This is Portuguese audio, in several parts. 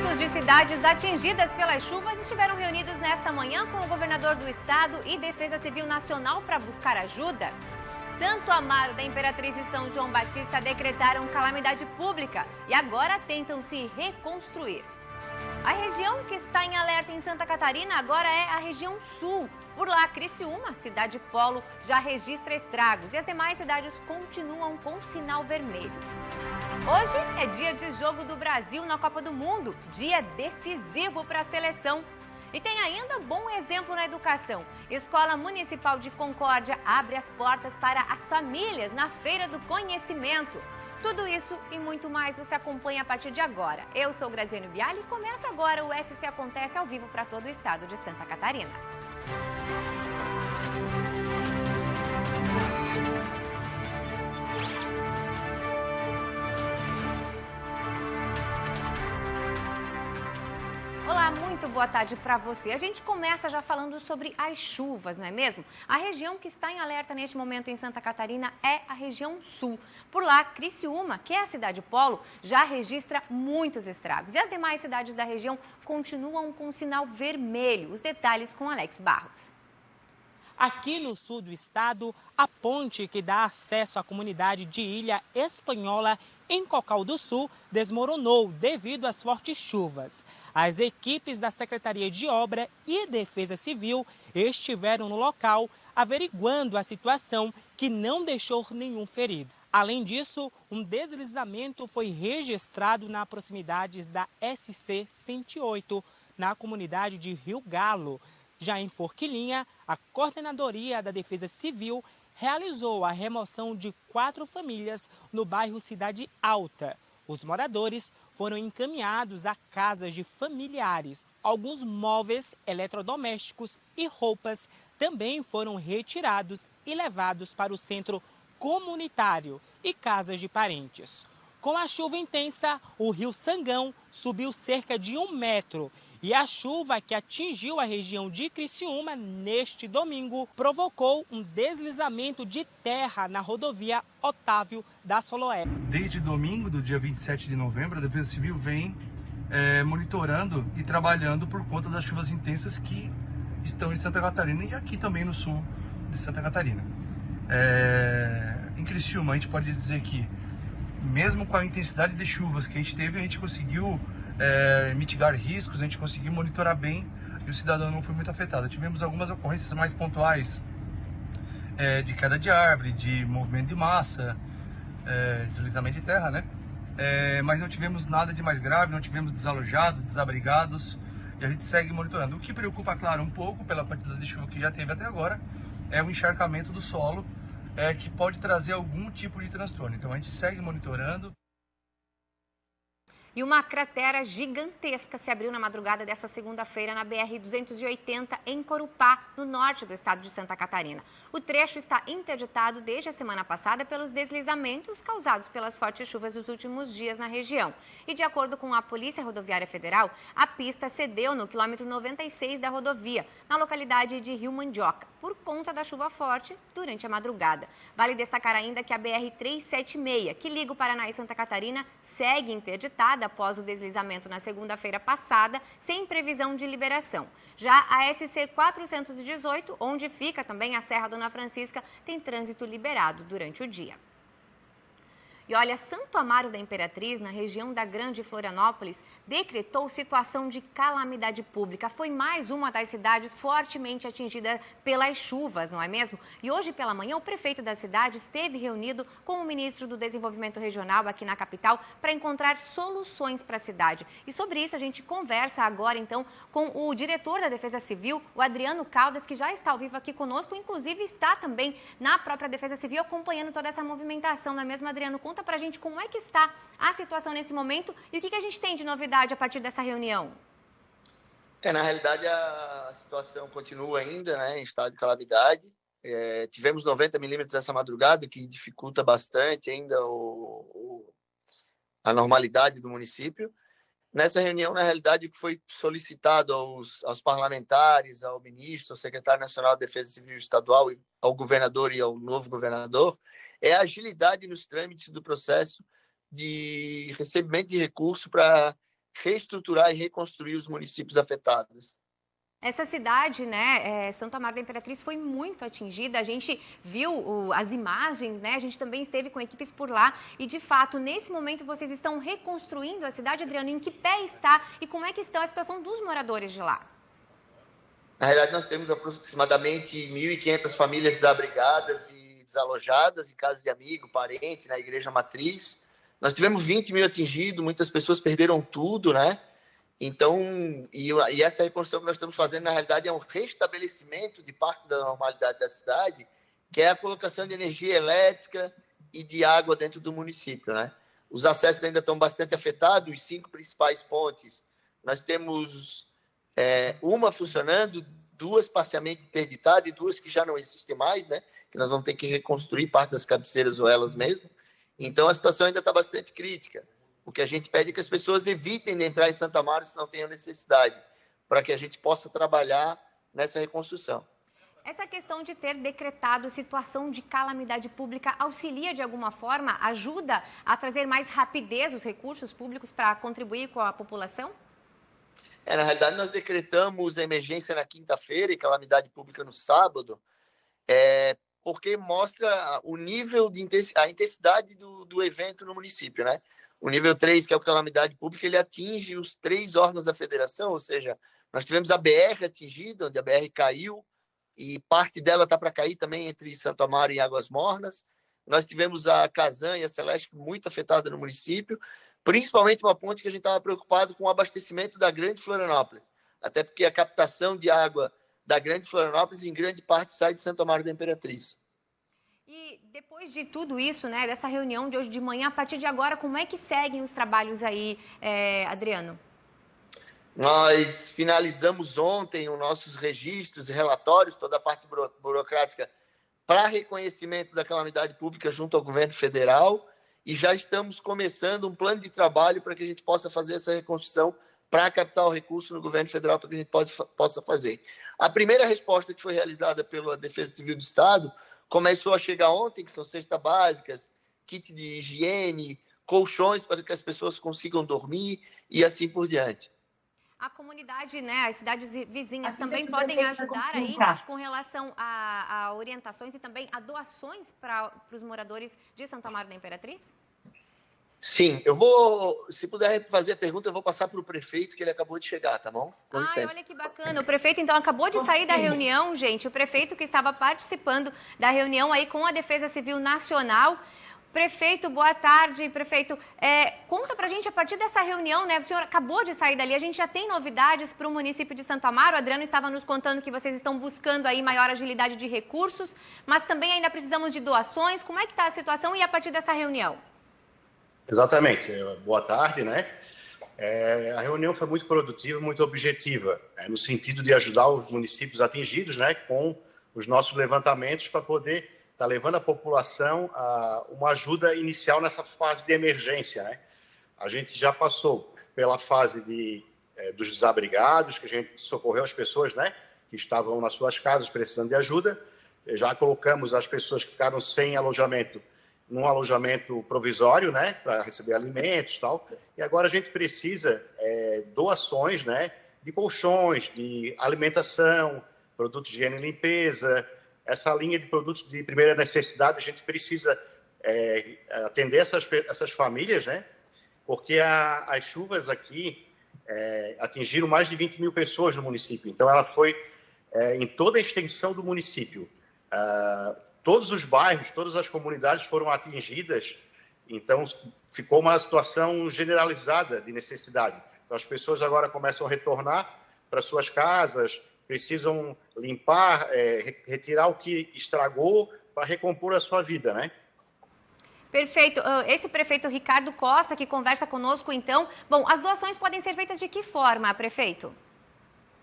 Prefeitos de cidades atingidas pelas chuvas estiveram reunidos nesta manhã com o governador do estado e Defesa Civil Nacional para buscar ajuda. Santo Amaro da Imperatriz e São João Batista decretaram calamidade pública e agora tentam se reconstruir. A região que está em alerta em Santa Catarina agora é a região sul. Por lá, Criciúma, cidade polo, já registra estragos e as demais cidades continuam com sinal vermelho. Hoje é dia de jogo do Brasil na Copa do Mundo, dia decisivo para a seleção. E tem ainda bom exemplo na educação. Escola Municipal de Concórdia abre as portas para as famílias na Feira do Conhecimento. Tudo isso e muito mais você acompanha a partir de agora. Eu sou Graziano Biali e começa agora o SC Acontece ao vivo para todo o estado de Santa Catarina. Olá, muito boa tarde para você. A gente começa já falando sobre as chuvas, não é mesmo? A região que está em alerta neste momento em Santa Catarina é a região sul. Por lá, Criciúma, que é a cidade polo, já registra muitos estragos. E as demais cidades da região continuam com sinal vermelho. Os detalhes com Alex Barros. Aqui no sul do estado, a ponte que dá acesso à comunidade de Ilha Espanhola, em Cocal do Sul, desmoronou devido às fortes chuvas. As equipes da Secretaria de Obra e Defesa Civil estiveram no local averiguando a situação, que não deixou nenhum ferido. Além disso, um deslizamento foi registrado nas proximidades da SC 108, na comunidade de Rio Galo. Já em Forquilinha, a Coordenadoria da Defesa Civil realizou a remoção de 4 famílias no bairro Cidade Alta. Os moradores foram encaminhados a casas de familiares. Alguns móveis, eletrodomésticos e roupas também foram retirados e levados para o centro comunitário e casas de parentes. Com a chuva intensa, o rio Sangão subiu cerca de 1 metro. E a chuva que atingiu a região de Criciúma neste domingo provocou um deslizamento de terra na rodovia Otávio da Soloé. Desde domingo, do dia 27 de novembro, a Defesa Civil vem monitorando e trabalhando por conta das chuvas intensas que estão em Santa Catarina e aqui também no sul de Santa Catarina. Em Criciúma, a gente pode dizer que, mesmo com a intensidade de chuvas que a gente teve, a gente conseguiu mitigar riscos, a gente conseguiu monitorar bem e o cidadão não foi muito afetado. Tivemos algumas ocorrências mais pontuais de queda de árvore, de movimento de massa, deslizamento de terra, né? Mas não tivemos nada de mais grave, não tivemos desalojados, desabrigados e a gente segue monitorando. O que preocupa, claro, um pouco pela quantidade de chuva que já teve até agora é o encharcamento do solo, que pode trazer algum tipo de transtorno. Então a gente segue monitorando. E uma cratera gigantesca se abriu na madrugada dessa segunda-feira na BR-280 em Corupá, no norte do estado de Santa Catarina. O trecho está interditado desde a semana passada pelos deslizamentos causados pelas fortes chuvas dos últimos dias na região. E de acordo com a Polícia Rodoviária Federal, a pista cedeu no quilômetro 96 da rodovia, na localidade de Rio Mandioca, por conta da chuva forte durante a madrugada. Vale destacar ainda que a BR-376, que liga o Paraná e Santa Catarina, segue interditada após o deslizamento na segunda-feira passada, sem previsão de liberação. Já a SC 418, onde fica também a Serra Dona Francisca, tem trânsito liberado durante o dia. E olha, Santo Amaro da Imperatriz, na região da Grande Florianópolis, decretou situação de calamidade pública. Foi mais uma das cidades fortemente atingida pelas chuvas, não é mesmo? E hoje pela manhã, o prefeito da cidade esteve reunido com o ministro do Desenvolvimento Regional aqui na capital para encontrar soluções para a cidade. E sobre isso a gente conversa agora, então, com o diretor da Defesa Civil, o Adriano Caldas, que já está ao vivo aqui conosco, inclusive está também na própria Defesa Civil acompanhando toda essa movimentação, não é mesmo, Adriano? Conta pra gente como é que está a situação nesse momento e o que a gente tem de novidade a partir dessa reunião. Na realidade, a situação continua ainda, né, em estado de calamidade. Tivemos 90 milímetros essa madrugada, que dificulta bastante ainda a normalidade do município. Nessa reunião, na realidade, o que foi solicitado aos parlamentares, ao ministro, ao secretário nacional de Defesa Civil Estadual, ao governador e ao novo governador, é a agilidade nos trâmites do processo de recebimento de recurso para reestruturar e reconstruir os municípios afetados. Essa cidade, né, Santo Amaro da Imperatriz, foi muito atingida. A gente viu as imagens, né? A gente também esteve com equipes por lá. E, de fato, nesse momento, vocês estão reconstruindo a cidade, Adriano. Em que pé está e como é que está a situação dos moradores de lá? Na realidade, nós temos aproximadamente 1.500 famílias desabrigadas e desalojadas em casa de amigo, parente, na igreja matriz. Nós tivemos 20 mil atingidos, muitas pessoas perderam tudo, né? Então, e essa reconstrução que nós estamos fazendo, na realidade, é um restabelecimento de parte da normalidade da cidade, que é a colocação de energia elétrica e de água dentro do município, né? Os acessos ainda estão bastante afetados, os 5 principais pontes. Nós temos uma funcionando, 2 parcialmente interditadas e 2 que já não existem mais, né? Que nós vamos ter que reconstruir parte das cabeceiras ou elas mesmas. Então, a situação ainda está bastante crítica. O que a gente pede é que as pessoas evitem de entrar em Santo Amaro se não tenham necessidade, para que a gente possa trabalhar nessa reconstrução. Essa questão de ter decretado situação de calamidade pública auxilia de alguma forma, ajuda a trazer mais rapidez os recursos públicos para contribuir com a população? Na realidade, nós decretamos a emergência na quinta-feira e calamidade pública no sábado, porque mostra o nível a intensidade do evento no município, né? O nível 3, que é o calamidade pública, ele atinge os 3 órgãos da federação, ou seja, nós tivemos a BR atingida, onde a BR caiu, e parte dela está para cair também entre Santo Amaro e Águas Mornas. Nós tivemos a Casan e a Celeste muito afetada no município, principalmente uma ponte que a gente estava preocupado com o abastecimento da Grande Florianópolis, até porque a captação de água da Grande Florianópolis, em grande parte, sai de Santo Amaro da Imperatriz. E depois de tudo isso, né, dessa reunião de hoje de manhã, a partir de agora, como é que seguem os trabalhos aí, Adriano? Nós finalizamos ontem os nossos registros e relatórios, toda a parte burocrática, para reconhecimento da calamidade pública junto ao governo federal, e já estamos começando um plano de trabalho para que a gente possa fazer essa reconstrução para captar o recurso no governo federal para que a gente possa fazer. A primeira resposta que foi realizada pela Defesa Civil do Estado começou a chegar ontem, que são cestas básicas, kit de higiene, colchões para que as pessoas consigam dormir e assim por diante. A comunidade, né, as cidades vizinhas também podem ajudar aí com relação a orientações e também a doações para os moradores de Santo Amaro da Imperatriz? Sim, se puder fazer a pergunta, eu vou passar para o prefeito, que ele acabou de chegar, tá bom? Com licença. Olha que bacana. O prefeito, então, acabou de sair da reunião, gente. O prefeito que estava participando da reunião aí com a Defesa Civil Nacional. Prefeito, boa tarde. Prefeito, conta pra gente, a partir dessa reunião, né? O senhor acabou de sair dali, a gente já tem novidades para o município de Santo Amaro. O Adriano estava nos contando que vocês estão buscando aí maior agilidade de recursos, mas também ainda precisamos de doações. Como é que está a situação e a partir dessa reunião? Exatamente. Boa tarde, né? A reunião foi muito produtiva, muito objetiva, no sentido de ajudar os municípios atingidos, né, com os nossos levantamentos para poder estar levando a população a uma ajuda inicial nessa fase de emergência, né? A gente já passou pela fase dos desabrigados, que a gente socorreu as pessoas, né, que estavam nas suas casas precisando de ajuda. Já colocamos as pessoas que ficaram sem alojamento num alojamento provisório, né, para receber alimentos e tal. E agora a gente precisa doações, né, de colchões, de alimentação, produtos de higiene e limpeza. Essa linha de produtos de primeira necessidade, a gente precisa atender essas famílias, né, porque as chuvas aqui atingiram mais de 20 mil pessoas no município. Então, ela foi em toda a extensão do município. Todos os bairros, todas as comunidades foram atingidas, então ficou uma situação generalizada de necessidade. Então as pessoas agora começam a retornar para suas casas, precisam limpar, retirar o que estragou para recompor a sua vida, né? Perfeito. Esse prefeito Ricardo Costa, que conversa conosco, então. Bom, as doações podem ser feitas de que forma, prefeito?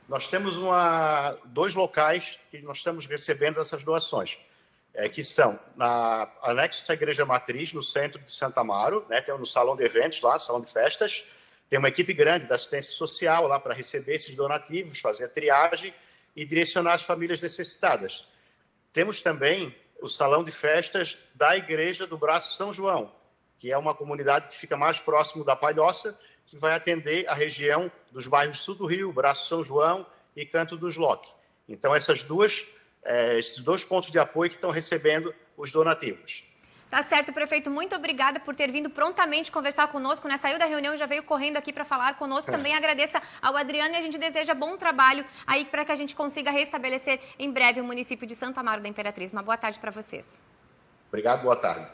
Nós temos 2 locais que nós estamos recebendo essas doações. Que são anexo à Igreja Matriz, no centro de Santo Amaro, né? Tem no salão de eventos lá, salão de festas. Tem uma equipe grande da assistência social lá para receber esses donativos, fazer a triagem e direcionar as famílias necessitadas. Temos também o salão de festas da Igreja do Braço São João, que é uma comunidade que fica mais próximo da Palhoça, que vai atender a região dos bairros Sul do Rio, Braço São João e Canto dos Loque. Então, esses dois pontos de apoio que estão recebendo os donativos. Tá certo, prefeito. Muito obrigada por ter vindo prontamente conversar conosco, né? Saiu da reunião e já veio correndo aqui para falar conosco. Também agradeço ao Adriano e a gente deseja bom trabalho aí para que a gente consiga restabelecer em breve o município de Santo Amaro da Imperatriz. Uma boa tarde para vocês. Obrigado, boa tarde.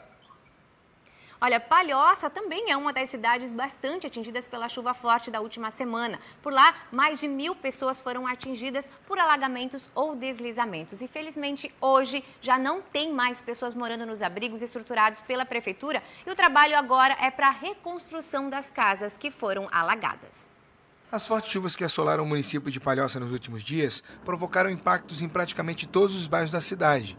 Olha, Palhoça também é uma das cidades bastante atingidas pela chuva forte da última semana. Por lá, mais de 1.000 pessoas foram atingidas por alagamentos ou deslizamentos. E, felizmente, hoje já não tem mais pessoas morando nos abrigos estruturados pela prefeitura e o trabalho agora é para a reconstrução das casas que foram alagadas. As fortes chuvas que assolaram o município de Palhoça nos últimos dias provocaram impactos em praticamente todos os bairros da cidade.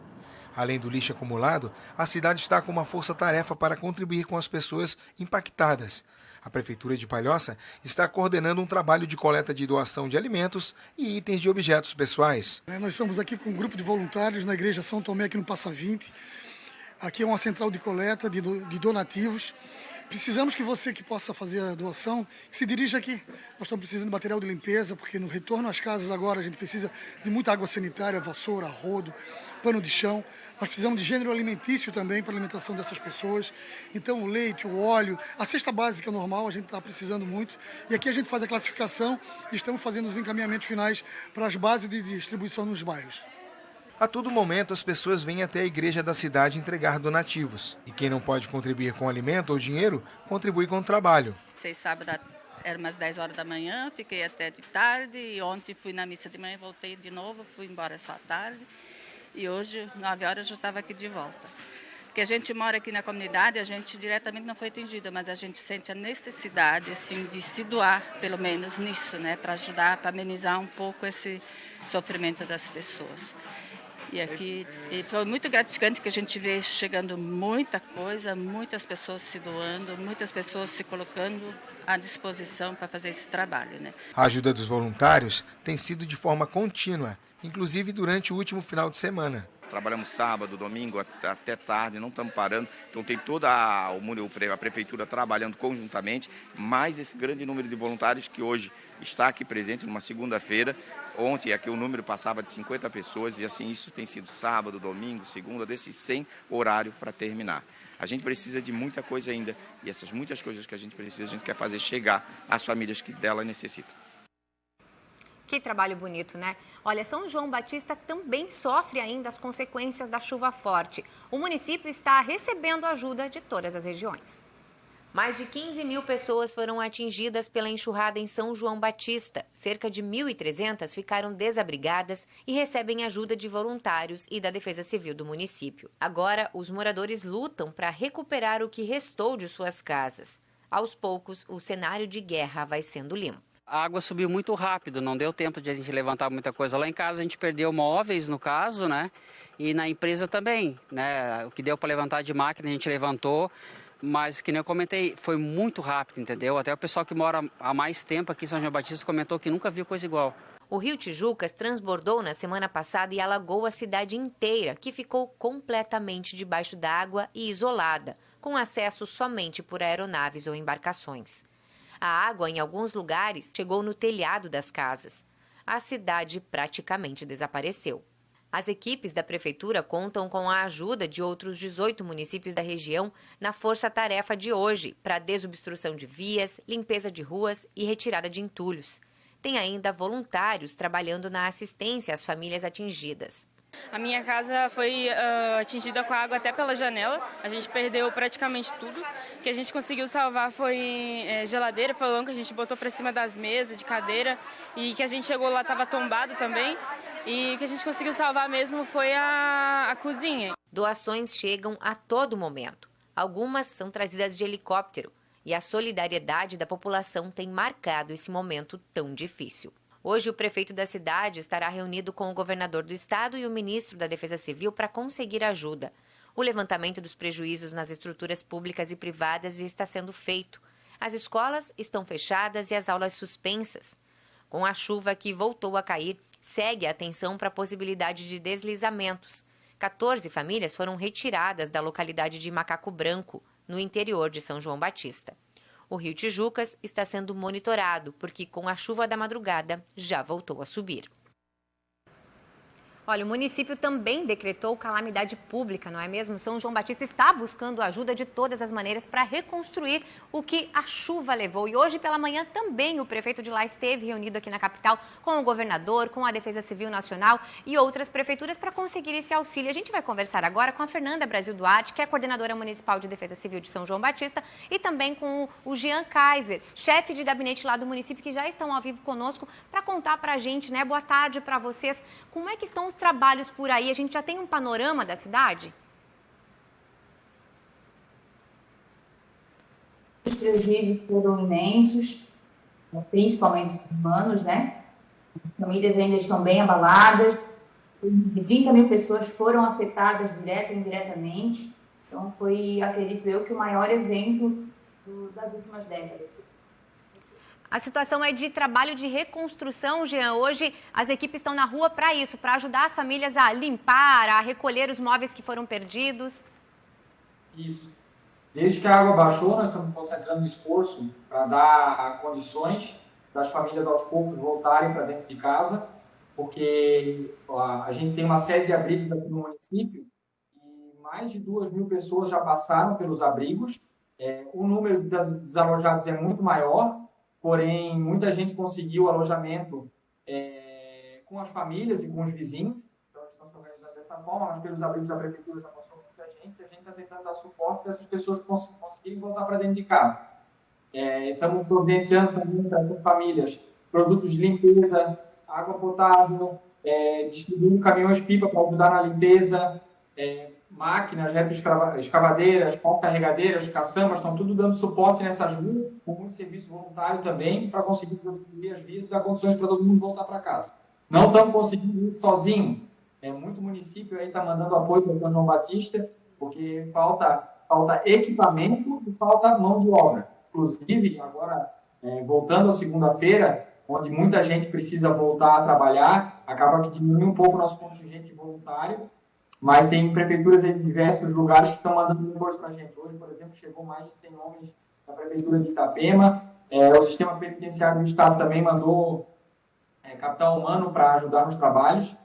Além do lixo acumulado, a cidade está com uma força-tarefa para contribuir com as pessoas impactadas. A Prefeitura de Palhoça está coordenando um trabalho de coleta de doação de alimentos e itens de objetos pessoais. Nós estamos aqui com um grupo de voluntários na Igreja São Tomé, aqui no Passa 20. Aqui é uma central de coleta de donativos. Precisamos que você que possa fazer a doação, que se dirija aqui. Nós estamos precisando de material de limpeza, porque no retorno às casas agora a gente precisa de muita água sanitária, vassoura, rodo, pano de chão. Nós precisamos de gênero alimentício também para a alimentação dessas pessoas. Então o leite, o óleo, a cesta básica normal a gente está precisando muito. E aqui a gente faz a classificação e estamos fazendo os encaminhamentos finais para as bases de distribuição nos bairros. A todo momento, as pessoas vêm até a igreja da cidade entregar donativos. E quem não pode contribuir com alimento ou dinheiro, contribui com o trabalho. Sábado era umas 10 horas da manhã, fiquei até de tarde. E ontem fui na missa de manhã, voltei de novo, fui embora só à tarde. E hoje, 9 horas, eu já estava aqui de volta. Porque a gente mora aqui na comunidade, a gente diretamente não foi atingida, mas a gente sente a necessidade, assim, de se doar, pelo menos nisso, né? Para ajudar, para amenizar um pouco esse sofrimento das pessoas. E aqui foi muito gratificante que a gente vê chegando muita coisa, muitas pessoas se doando, muitas pessoas se colocando à disposição para fazer esse trabalho, né? A ajuda dos voluntários tem sido de forma contínua, inclusive durante o último final de semana. Trabalhamos sábado, domingo, até tarde, não estamos parando. Então tem toda a prefeitura trabalhando conjuntamente, mais esse grande número de voluntários que hoje está aqui presente numa segunda-feira. Ontem aqui o número passava de 50 pessoas e assim isso tem sido sábado, domingo, segunda, desses 100 horário para terminar. A gente precisa de muita coisa ainda e essas muitas coisas que a gente precisa, a gente quer fazer chegar às famílias que dela necessitam. Que trabalho bonito, né? Olha, São João Batista também sofre ainda as consequências da chuva forte. O município está recebendo ajuda de todas as regiões. Mais de 15.000 pessoas foram atingidas pela enxurrada em São João Batista. Cerca de 1.300 ficaram desabrigadas e recebem ajuda de voluntários e da Defesa Civil do município. Agora, os moradores lutam para recuperar o que restou de suas casas. Aos poucos, o cenário de guerra vai sendo limpo. A água subiu muito rápido, não deu tempo de a gente levantar muita coisa. Lá em casa a gente perdeu móveis, no caso, né? E na empresa também, né? O que deu para levantar de máquina a gente levantou. Mas, que nem eu comentei, foi muito rápido, entendeu? Até o pessoal que mora há mais tempo aqui em São João Batista comentou que nunca viu coisa igual. O rio Tijucas transbordou na semana passada e alagou a cidade inteira, que ficou completamente debaixo d'água e isolada, com acesso somente por aeronaves ou embarcações. A água, em alguns lugares, chegou no telhado das casas. A cidade praticamente desapareceu. As equipes da prefeitura contam com a ajuda de outros 18 municípios da região na força-tarefa de hoje para desobstrução de vias, limpeza de ruas e retirada de entulhos. Tem ainda voluntários trabalhando na assistência às famílias atingidas. A minha casa foi atingida com a água até pela janela. A gente perdeu praticamente tudo. O que a gente conseguiu salvar foi geladeira, fogão que a gente botou para cima das mesas, de cadeira. E que a gente chegou lá estava tombado também. E o que a gente conseguiu salvar mesmo foi a cozinha. Doações chegam a todo momento. Algumas são trazidas de helicóptero. E a solidariedade da população tem marcado esse momento tão difícil. Hoje, o prefeito da cidade estará reunido com o governador do estado e o ministro da Defesa Civil para conseguir ajuda. O levantamento dos prejuízos nas estruturas públicas e privadas está sendo feito. As escolas estão fechadas e as aulas suspensas. Com a chuva que voltou a cair, segue a atenção para a possibilidade de deslizamentos. 14 famílias foram retiradas da localidade de Macaco Branco, no interior de São João Batista. O rio Tijucas está sendo monitorado, porque com a chuva da madrugada já voltou a subir. Olha, o município também decretou calamidade pública, não é mesmo? São João Batista está buscando ajuda de todas as maneiras para reconstruir o que a chuva levou. E hoje pela manhã também o prefeito de lá esteve reunido aqui na capital com o governador, com a Defesa Civil Nacional e outras prefeituras para conseguir esse auxílio. A gente vai conversar agora com a Fernanda Brasil Duarte, que é coordenadora municipal de Defesa Civil de São João Batista, e também com o Jean Kaiser, chefe de gabinete lá do município, que já estão ao vivo conosco para contar para a gente, né? Boa tarde para vocês. Como é que estão os trabalhos por aí? A gente já tem um panorama da cidade? Os prejuízos foram imensos, principalmente os humanos, né? As famílias ainda estão bem abaladas. 30 mil pessoas foram afetadas direta e indiretamente. Então, foi, acredito eu, que o maior evento das últimas décadas. A situação é de trabalho de reconstrução, Jean. Hoje as equipes estão na rua para isso, para ajudar as famílias a limpar, a recolher os móveis que foram perdidos. Isso. Desde que a água baixou, nós estamos concentrando esforço para dar condições das famílias aos poucos voltarem para dentro de casa, porque a gente tem uma série de abrigos aqui no município e mais de 2.000 pessoas já passaram pelos abrigos. O número de desalojados é muito maior, porém, muita gente conseguiu alojamento com as famílias e com os vizinhos. Então, eles estão se organizando dessa forma. Nós, pelos abrigos da prefeitura, já passou muita gente. E a gente está tentando dar suporte para essas pessoas conseguirem voltar para dentro de casa. Estamos providenciando também para as famílias produtos de limpeza, água potável, distribuindo caminhões-pipa para ajudar na limpeza, máquinas, retroescavadeiras, pau-carregadeiras, caçambas, estão tudo dando suporte nessas ruas, com muito serviço voluntário também, para conseguir produzir as vias e dar condições para todo mundo voltar para casa. Não estamos conseguindo isso sozinho. Muito município aí está mandando apoio para São João Batista, porque falta equipamento e falta mão de obra. Inclusive, agora, voltando à segunda-feira, onde muita gente precisa voltar a trabalhar, acaba que diminui um pouco o nosso contingente voluntário, mas tem prefeituras aí de diversos lugares que estão mandando reforço para a gente. Hoje, por exemplo, chegou mais de 100 homens da prefeitura de Itapema. O sistema penitenciário do estado também mandou capital humano para ajudar nos trabalhos.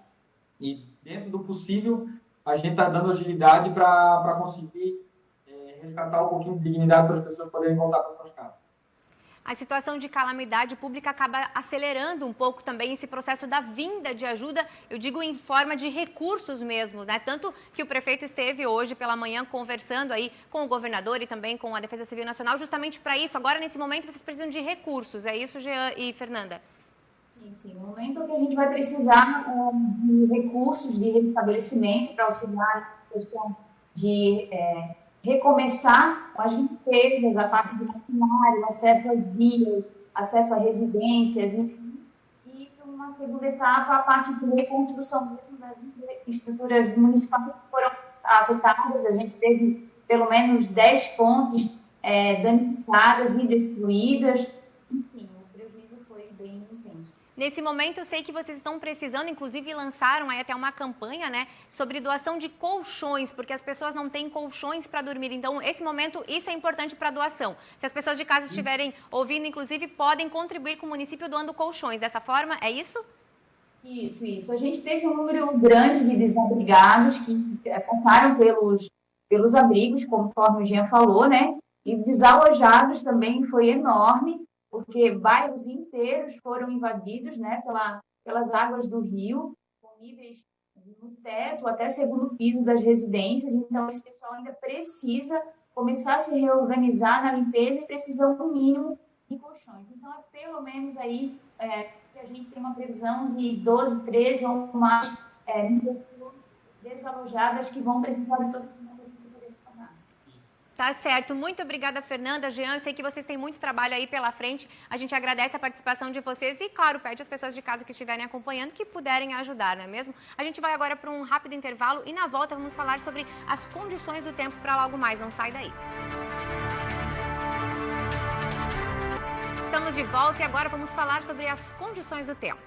E, dentro do possível, a gente está dando agilidade para conseguir resgatar um pouquinho de dignidade para as pessoas poderem voltar para suas casas. A situação de calamidade pública acaba acelerando um pouco também esse processo da vinda de ajuda, eu digo em forma de recursos mesmo, né? Tanto que o prefeito esteve hoje pela manhã conversando aí com o governador e também com a Defesa Civil Nacional, justamente para isso. Agora, nesse momento, vocês precisam de recursos, é isso, Jean e Fernanda? Sim, no momento que a gente vai precisar de recursos de restabelecimento para auxiliar a questão de recomeçar as limpezas, a parte do maquinário, acesso às vias, acesso a residências, enfim. E uma segunda etapa, a parte de reconstrução das estruturas municipais que foram afetadas. A gente teve pelo menos 10 pontes danificadas e destruídas. Enfim, o prejuízo foi bem intenso. Nesse momento, eu sei que vocês estão precisando, inclusive lançaram aí até uma campanha, né, sobre doação de colchões, porque as pessoas não têm colchões para dormir. Então, esse momento, isso é importante para a doação. Se as pessoas de casa estiverem ouvindo, inclusive, podem contribuir com o município doando colchões. Dessa forma, é isso? Isso. A gente teve um número grande de desabrigados que passaram pelos abrigos, conforme o Jean falou, né? E desalojados também foi enorme, porque bairros inteiros foram invadidos, né, pelas águas do rio, com níveis no teto até segundo piso das residências. Então, esse pessoal ainda precisa começar a se reorganizar na limpeza e precisa um mínimo de colchões. Então, é pelo menos aí que a gente tem uma previsão de 12, 13 ou mais desalojadas que vão precisar de todo mundo. Tá certo. Muito obrigada, Fernanda, Jean. Eu sei que vocês têm muito trabalho aí pela frente. A gente agradece a participação de vocês e, claro, pede às pessoas de casa que estiverem acompanhando que puderem ajudar, não é mesmo? A gente vai agora para um rápido intervalo e, na volta, vamos falar sobre as condições do tempo para logo mais. Não sai daí. Estamos de volta e agora vamos falar sobre as condições do tempo.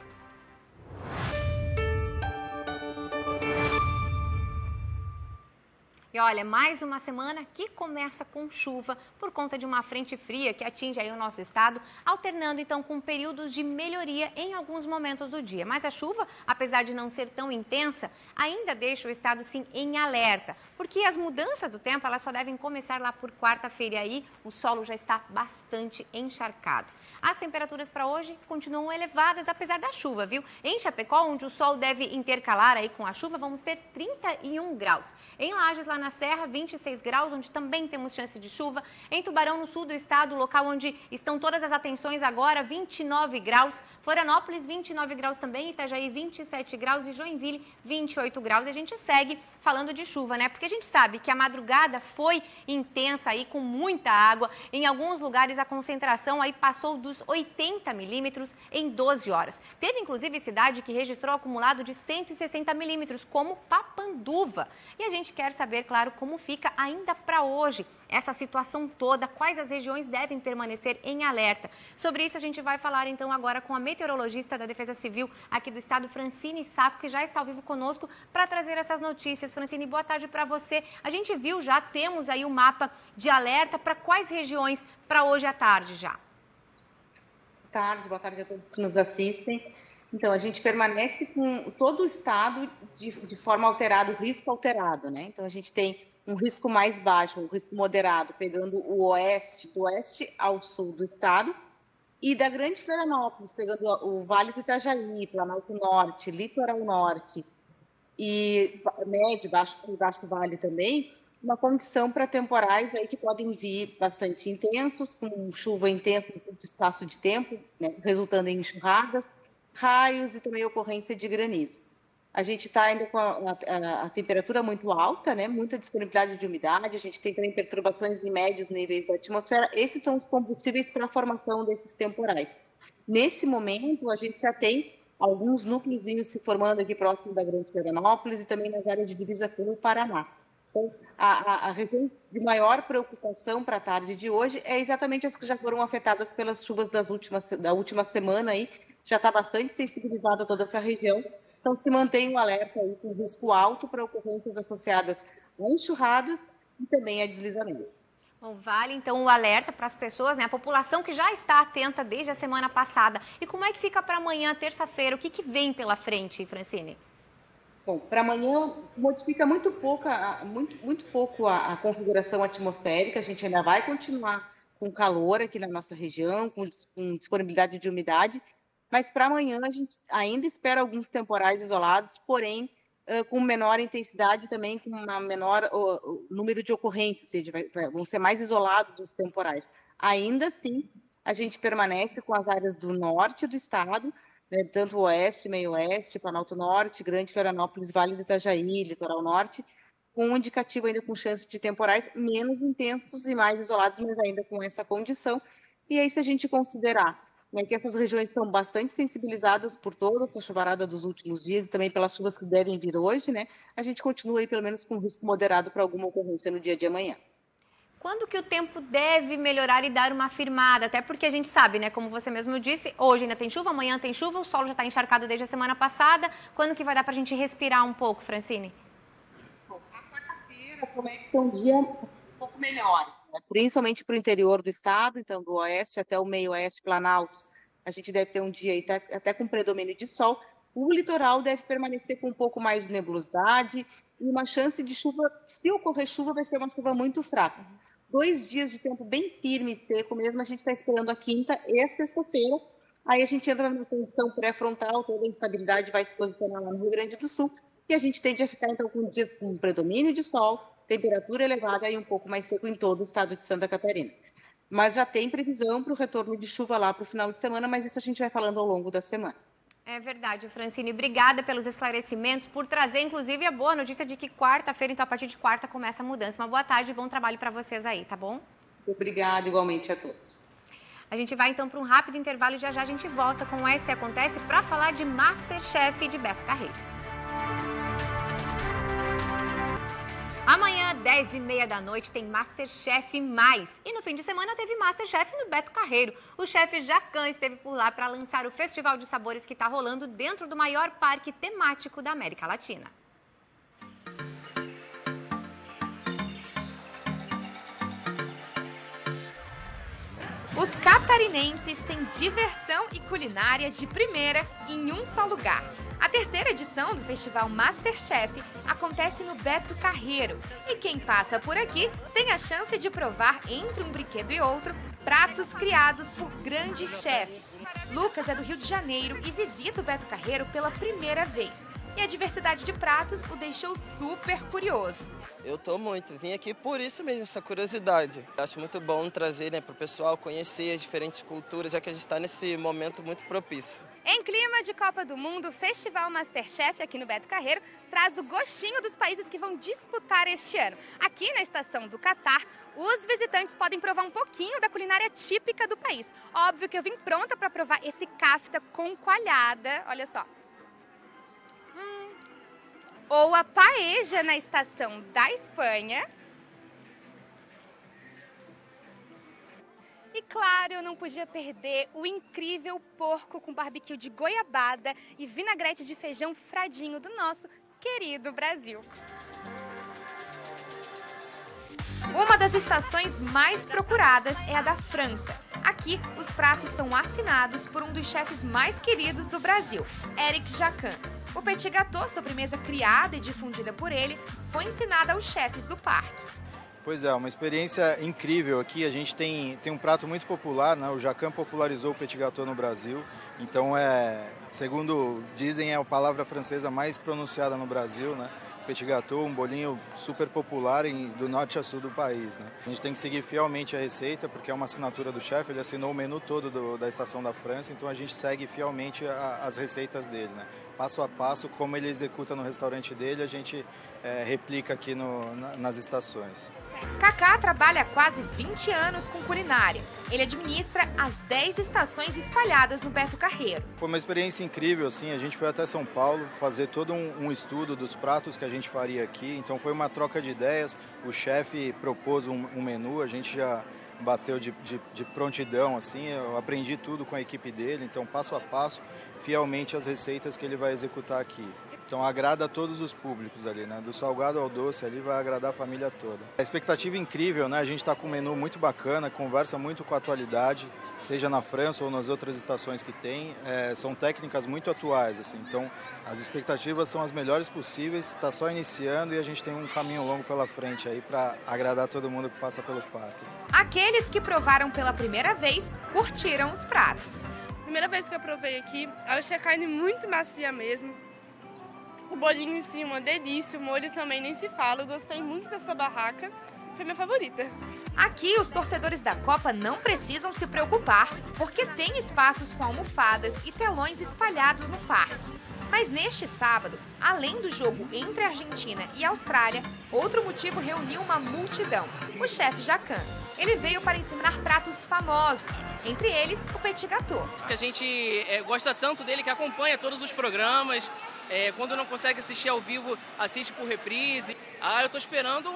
E olha, mais uma semana que começa com chuva por conta de uma frente fria que atinge aí o nosso estado, alternando então com períodos de melhoria em alguns momentos do dia. Mas a chuva, apesar de não ser tão intensa, ainda deixa o estado sim em alerta, porque as mudanças do tempo elas só devem começar lá por quarta-feira e aí o solo já está bastante encharcado. As temperaturas para hoje continuam elevadas apesar da chuva, viu? Em Chapecó, onde o sol deve intercalar aí com a chuva, vamos ter 31 graus. Em Lages, lá na Serra, 26 graus, onde também temos chance de chuva. Em Tubarão, no sul do estado, local onde estão todas as atenções agora, 29 graus. Florianópolis, 29 graus também. Itajaí, 27 graus. E Joinville, 28 graus. E a gente segue falando de chuva, né? Porque a gente sabe que a madrugada foi intensa aí, com muita água. Em alguns lugares, a concentração aí passou dos 80 milímetros em 12 horas. Teve, inclusive, cidade que registrou acumulado de 160 milímetros, como Papanduva. E a gente quer saber, claro, como fica ainda para hoje essa situação toda, quais as regiões devem permanecer em alerta. Sobre isso a gente vai falar então agora com a meteorologista da Defesa Civil aqui do estado, Francine Saco, que já está ao vivo conosco para trazer essas notícias. Francine, boa tarde para você. A gente viu já, temos aí o mapa de alerta para quais regiões para hoje à tarde já? Boa tarde a todos que nos assistem. Então, a gente permanece com todo o estado de forma alterada, o risco alterado, né? Então, a gente tem um risco mais baixo, um risco moderado, pegando o oeste, do oeste ao sul do estado, e da Grande Florianópolis, pegando o Vale do Itajaí, Planalto Norte, Litoral Norte, e médio, baixo do Vale também, uma condição para temporais aí que podem vir bastante intensos, com chuva intensa em curto espaço de tempo, né, resultando em enxurradas, raios e também ocorrência de granizo. A gente está ainda com a temperatura muito alta, né, muita disponibilidade de umidade, a gente tem também perturbações em médios níveis da atmosfera. Esses são os combustíveis para a formação desses temporais. Nesse momento, a gente já tem alguns núcleozinhos se formando aqui próximo da Grande Florianópolis e também nas áreas de divisa com o Paraná. Então, a região de maior preocupação para a tarde de hoje é exatamente as que já foram afetadas pelas chuvas da última semana. Aí, já está bastante sensibilizada toda essa região. Então, se mantém o alerta aí com risco alto para ocorrências associadas a enxurradas e também a deslizamentos. Bom, vale então o alerta para as pessoas, né? A população que já está atenta desde a semana passada. E como é que fica para amanhã, terça-feira? O que vem pela frente, Francine? Bom, para amanhã modifica muito pouco a configuração atmosférica. A gente ainda vai continuar com calor aqui na nossa região, com disponibilidade de umidade, mas para amanhã a gente ainda espera alguns temporais isolados, porém com menor intensidade também, com uma menor número de ocorrências, ou seja, vão ser mais isolados os temporais. Ainda assim, a gente permanece com as áreas do norte do estado, né, tanto o oeste, meio oeste, Planalto Norte, Grande Florianópolis, Vale do Itajaí, Litoral Norte, com um indicativo ainda com chance de temporais menos intensos e mais isolados, mas ainda com essa condição. E aí, se a gente considerar, né, que essas regiões estão bastante sensibilizadas por toda essa chuvarada dos últimos dias e também pelas chuvas que devem vir hoje, né, a gente continua aí pelo menos com risco moderado para alguma ocorrência no dia de amanhã. Quando que o tempo deve melhorar e dar uma firmada? Até porque a gente sabe, né, como você mesmo disse, hoje ainda tem chuva, amanhã tem chuva, o solo já está encharcado desde a semana passada. Quando que vai dar para a gente respirar um pouco, Francine? Bom, a quarta-feira começa um dia um pouco melhor, né? Principalmente para o interior do estado, então do oeste até o meio oeste, Planaltos, a gente deve ter um dia aí até com predomínio de sol. O litoral deve permanecer com um pouco mais de nebulosidade e uma chance de chuva, se ocorrer chuva, vai ser uma chuva muito fraca. 2 dias de tempo bem firme e seco mesmo, a gente está esperando a quinta e a sexta-feira. Aí a gente entra numa condição pré-frontal, toda a instabilidade vai se posicionar lá no Rio Grande do Sul, e a gente tende a ficar então com dias com predomínio de sol, temperatura elevada e um pouco mais seco em todo o estado de Santa Catarina. Mas já tem previsão para o retorno de chuva lá para o final de semana, mas isso a gente vai falando ao longo da semana. É verdade, Francine. Obrigada pelos esclarecimentos, por trazer, inclusive, a boa notícia de que quarta-feira, então, a partir de quarta, começa a mudança. Uma boa tarde e bom trabalho para vocês aí, tá bom? Obrigada, igualmente a todos. A gente vai, então, para um rápido intervalo e já já a gente volta com o Esse Acontece para falar de MasterChef de Beto Carreiro. Amanhã, 10h30 da noite, tem MasterChef Mais. E no fim de semana teve MasterChef no Beto Carreiro. O chefe Jacan esteve por lá para lançar o Festival de Sabores que está rolando dentro do maior parque temático da América Latina. Os catarinenses têm diversão e culinária de primeira em um só lugar. A terceira edição do Festival MasterChef acontece no Beto Carreiro. E quem passa por aqui tem a chance de provar, entre um brinquedo e outro, pratos criados por grandes chefes. Lucas é do Rio de Janeiro e visita o Beto Carreiro pela primeira vez. E a diversidade de pratos o deixou super curioso. Eu tô muito, vim aqui por isso mesmo, essa curiosidade. Acho muito bom trazer, para o pessoal conhecer as diferentes culturas, já que a gente está nesse momento muito propício. Em clima de Copa do Mundo, o Festival MasterChef aqui no Beto Carreiro traz o gostinho dos países que vão disputar este ano. Aqui na estação do Catar, os visitantes podem provar um pouquinho da culinária típica do país. Óbvio que eu vim pronta para provar esse kafta com coalhada, olha só. Ou a paella na estação da Espanha. E claro, eu não podia perder o incrível porco com barbecue de goiabada e vinagrete de feijão fradinho do nosso querido Brasil. Uma das estações mais procuradas é a da França. Aqui, os pratos são assinados por um dos chefes mais queridos do Brasil, Eric Jacquin. O petit gâteau, sobremesa criada e difundida por ele, foi ensinada aos chefes do parque. Pois é, uma experiência incrível aqui. A gente tem um prato muito popular, né? O Jacquin popularizou o petit gâteau no Brasil. Então, segundo dizem, é a palavra francesa mais pronunciada no Brasil, né? Petit gâteau, um bolinho super popular do norte a sul do país, né? A gente tem que seguir fielmente a receita, porque é uma assinatura do chefe, ele assinou o menu todo da Estação da França, então a gente segue fielmente as receitas dele, né? Passo a passo, como ele executa no restaurante dele, a gente replica aqui nas estações. Kaká trabalha há quase 20 anos com culinária. Ele administra as 10 estações espalhadas no Beto Carreiro. Foi uma experiência incrível, assim. A gente foi até São Paulo fazer todo um estudo dos pratos que a gente faria aqui. Então foi uma troca de ideias. O chefe propôs um menu, a gente já bateu de prontidão, assim. Eu aprendi tudo com a equipe dele, então passo a passo, fielmente as receitas que ele vai executar aqui. Então agrada a todos os públicos ali, né? Do salgado ao doce ali vai agradar a família toda. A expectativa é incrível, né? A gente está com um menu muito bacana, conversa muito com a atualidade, seja na França ou nas outras estações que tem. São técnicas muito atuais, assim. Então as expectativas são as melhores possíveis, está só iniciando e a gente tem um caminho longo pela frente aí para agradar todo mundo que passa pelo parque. Aqueles que provaram pela primeira vez curtiram os pratos. Primeira vez que eu provei aqui, eu achei a carne muito macia mesmo. O bolinho em si, uma delícia, o molho também nem se fala. Eu gostei muito dessa barraca, foi minha favorita. Aqui, os torcedores da Copa não precisam se preocupar, porque tem espaços com almofadas e telões espalhados no parque. Mas neste sábado, além do jogo entre Argentina e Austrália, outro motivo reuniu uma multidão, o chefe Jacquin. Ele veio para ensinar pratos famosos, entre eles o petit gâteau. A gente gosta tanto dele que acompanha todos os programas. Quando não consegue assistir ao vivo, assiste por reprise. Eu tô esperando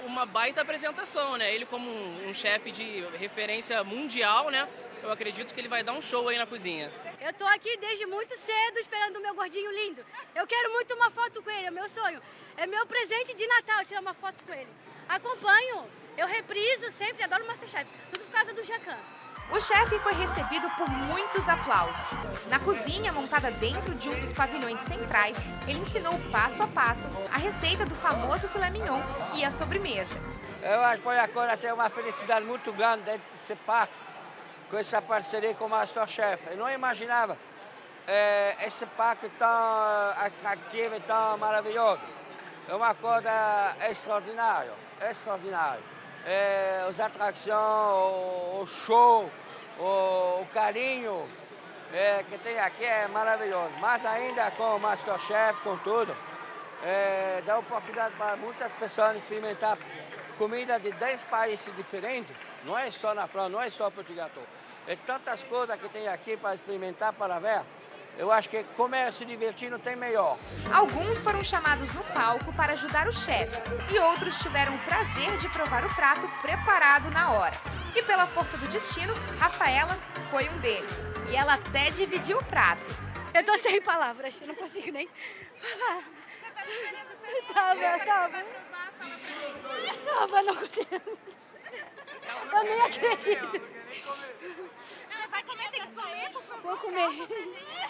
uma baita apresentação, né? Ele como um chefe de referência mundial, né? Eu acredito que ele vai dar um show aí na cozinha. Eu tô aqui desde muito cedo esperando o meu gordinho lindo. Eu quero muito uma foto com ele, é meu sonho. É meu presente de Natal tirar uma foto com ele. Acompanho, eu repriso sempre, adoro o MasterChef. Tudo por causa do Jacquin. O chefe foi recebido por muitos aplausos. Na cozinha, montada dentro de um dos pavilhões centrais, ele ensinou passo a passo a receita do famoso filé mignon e a sobremesa. Eu acho que foi agora ser uma felicidade muito grande dentro desse parque, com essa parceria com o MasterChef. Eu não imaginava esse parque tão atrativo e tão maravilhoso. É uma coisa extraordinária, extraordinária. As atrações, o show, o carinho que tem aqui é maravilhoso. Mas ainda com o MasterChef, com tudo, dá oportunidade para muitas pessoas experimentar comida de 10 países diferentes. Não é só na França, não é só petit gâteau. É tantas coisas que tem aqui para experimentar, para ver. Eu acho que comer se divertindo tem melhor. Alguns foram chamados no palco para ajudar o chefe e outros tiveram o prazer de provar o prato preparado na hora. E pela força do destino, Rafaela foi um deles. E ela até dividiu o prato. Eu tô sem palavras, eu não consigo nem falar. Tava, não consigo. Eu nem acredito. Ela vai comer, tem que comer, por favor. Vou comer.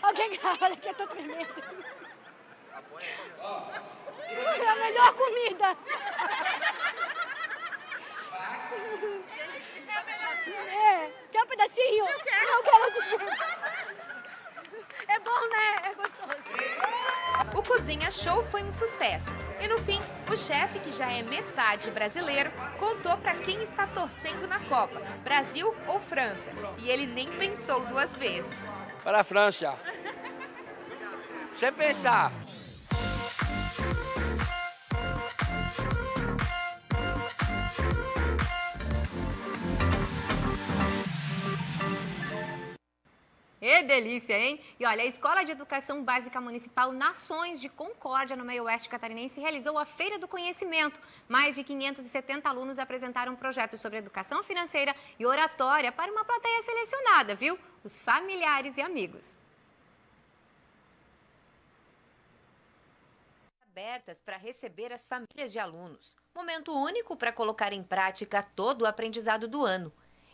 Alguém grava, que eu tô tremendo. É a melhor comida. É, quer um pedacinho? Eu quero. É bom, né? É gostoso. O Cozinha Show foi um sucesso. E no fim, o chefe, que já é metade brasileiro, contou para quem está torcendo na Copa, Brasil ou França. E ele nem pensou duas vezes. Para a França. Sem pensar. Que delícia, hein? E olha, a Escola de Educação Básica Municipal Nações de Concórdia, no meio oeste catarinense, realizou a Feira do Conhecimento. Mais de 570 alunos apresentaram projetos sobre educação financeira e oratória para uma plateia selecionada, viu? Os familiares e amigos. Abertas para receber as famílias de alunos. Momento único para colocar em prática todo o aprendizado do ano.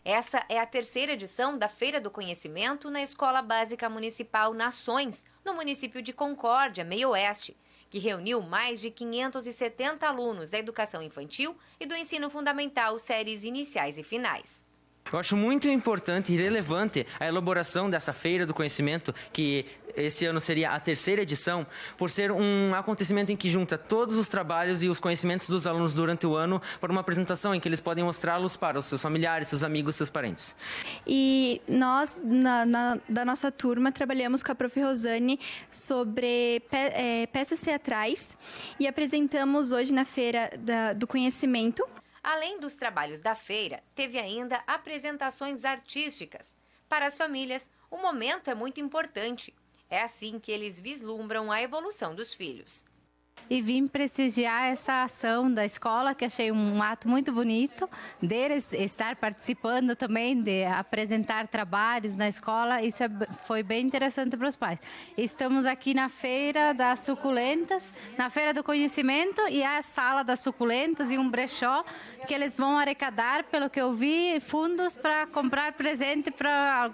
Essa é a terceira edição da Feira do Conhecimento na Escola Básica Municipal Nações, no município de Concórdia, meio oeste, que reuniu mais de 570 alunos da educação infantil e do ensino fundamental, séries iniciais e finais. Eu acho muito importante e relevante a elaboração dessa Feira do Conhecimento, que esse ano seria a terceira edição, por ser um acontecimento em que junta todos os trabalhos e os conhecimentos dos alunos durante o ano para uma apresentação em que eles podem mostrá-los para os seus familiares, seus amigos, seus parentes. E nós, da nossa turma, trabalhamos com a Prof. Rosane sobre peças teatrais e apresentamos hoje na Feira do Conhecimento. Além dos trabalhos da feira, teve ainda apresentações artísticas. Para as famílias, o momento é muito importante. É assim que eles vislumbram a evolução dos filhos. E vim prestigiar essa ação da escola, que achei um ato muito bonito, deles estar participando também, de apresentar trabalhos na escola, isso foi bem interessante para os pais. Estamos aqui na Feira das Suculentas, na Feira do Conhecimento, e a Sala das Suculentas e um brechó, que eles vão arrecadar, pelo que eu vi, fundos para comprar presente para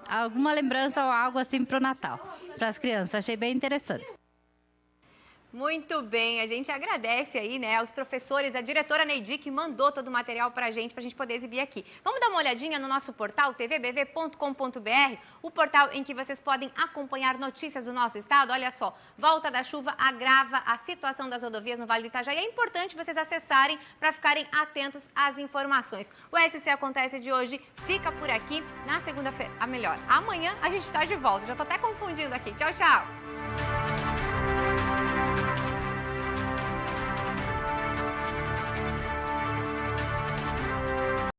alguma lembrança ou algo assim para o Natal, para as crianças. Achei bem interessante. Muito bem, a gente agradece aí, né, aos professores, a diretora Neidi, que mandou todo o material pra gente poder exibir aqui. Vamos dar uma olhadinha no nosso portal, tvbv.com.br, o portal em que vocês podem acompanhar notícias do nosso estado. Olha só, volta da chuva agrava a situação das rodovias no Vale do Itajaí. É importante vocês acessarem para ficarem atentos às informações. O SC Acontece de hoje fica por aqui. Na segunda-feira, amanhã a gente está de volta. Já tô até confundindo aqui. Tchau, tchau!